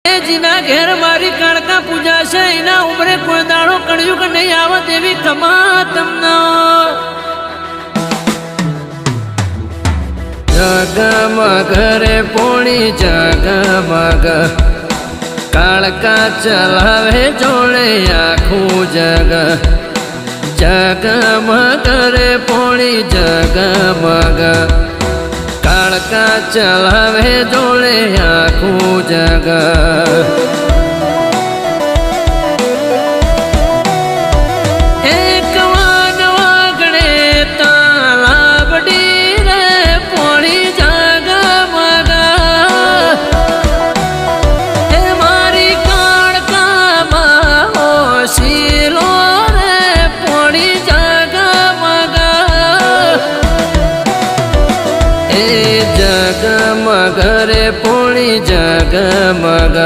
જીના ઘેર મારી કાળકા પૂજા છે એના ઉમરે કોઈ દાડો કળિયુગ નહીં આવત એવી કમા તમને જગમગ રે પોણી જગમગ કાળકા ચલાવે જોડે આખું જગ જગમગ રે પોણી જગમગ કાળકા ચલાવે જોડે આખું જગ એક વાન વાગડે તાલાબડી રે પોણી જગમગ એ મારી કાળકામાં હોશીલો રે પોણી જગમગ એ જગમગ રે પોણી જગમગ